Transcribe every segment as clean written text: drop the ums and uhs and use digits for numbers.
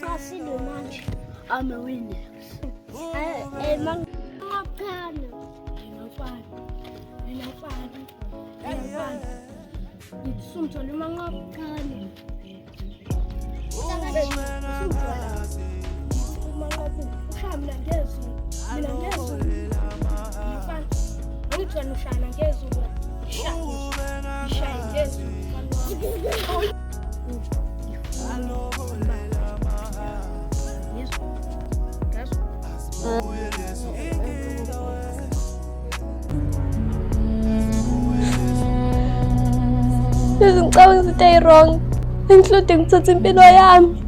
Fascino manje. I'm a winner. Mangapana. Ngiyafana. Ngitsumthole mangapana. Uhamla ngezulu. Mina ngezulu. Ngiyafana. Ngithanda ushana ngezulu. Shaya ngezulu. Ngicabanga izinto eyi-wrong including ngithatha impilo yami.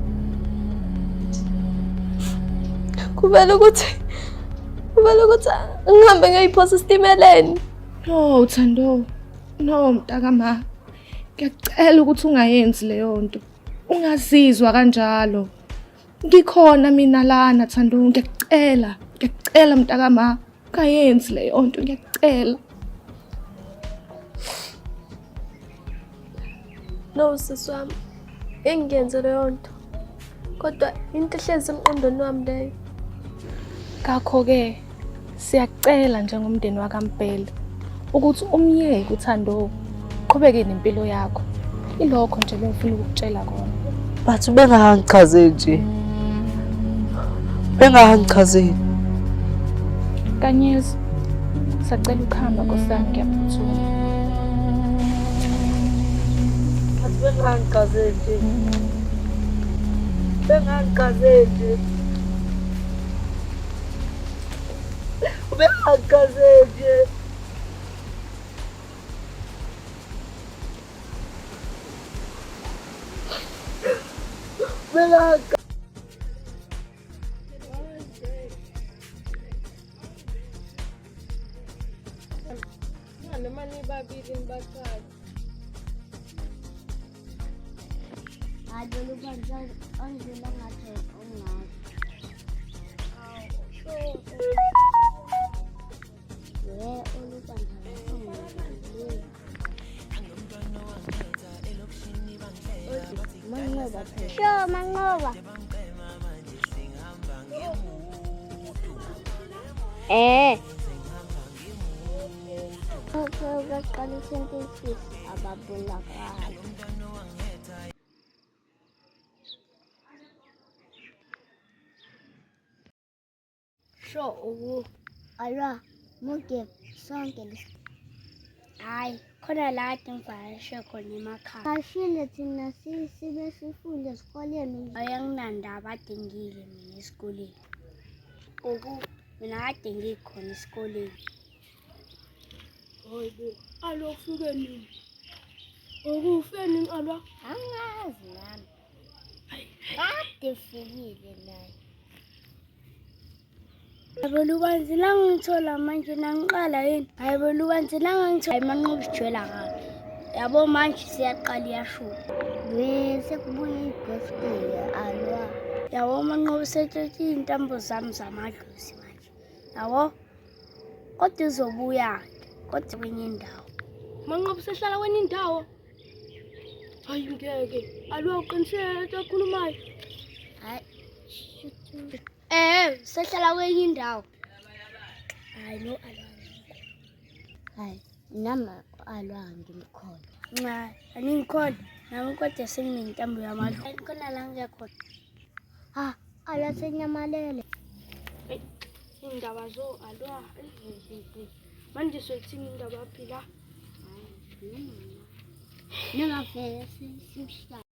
Kumele ukuthi ngihambe ngiyiphosa esitimeleni. No Thando, no mntakama, ngiyacela ukuthi ungayenzi leyo nto, ungazizwa kanjalo. Ngikhona mina lana Thando, ngiyacela mntakama, ungayenzi leyo nto, ngiyacela. No sisi wami, engiyenze leyo nto kodwa into ehlezi emqondweni wami leyo. Ngakho-ke siyacela njengomndeni wakaMpela ukuthi umyeke uThando uqhubeke nempilo yakho. Ilokho nje bengifuna ukukutshela kona. Bathi bengangichazeli nje. Bengangichazeli. Kanyezi, sacela ukuhamba Nkosiyami, ngiyaphuthuma. Bathi bengangichazeli nje. Bengangichazeli nje. Bengangichazeli nje. Sure, mangoba. Baqala isentence ababonakala. Sure, alwa muke sonke hayi khona la ngivakashe khona emakhaya. Ashile thina sibe sifunde esikoleni. Ayanginandaba adengile mina esikoleni. Mina kade ngikhona esikoleni. Hayibo, alo ufike nini? Ukufe nini alwa? Angazi nami. Kade fikile naye. Ayibolubanzi la ngithola manje nangiqala yini? Ayibolubanzi la ngithola ayimanqoba ijwela ngalo. Yabo manje siyaqala iyashuba. Bese kubuye ibirthday alwa. Yabo manqoba sethethe intambo zami zamadlozi manje. Yabo kodwa izobuya kodwa kwenye indawo. Manqoba sehlala kwenye indawo. Hayi ngeke. Alwa uqinisele ukukhulumayo. Hayi. Sehlala kwenye indawo. Hayi no alwa. Hayi nama alwa ngimkhona. Cha, angikhona. Nami kodwa senginentambo yamadlozi. Khona la ngiyakhona. Alwa senyamalele. Indaba zo alwa. Manje sokuthini indaba phila? Hayi, ningafeke simshaya.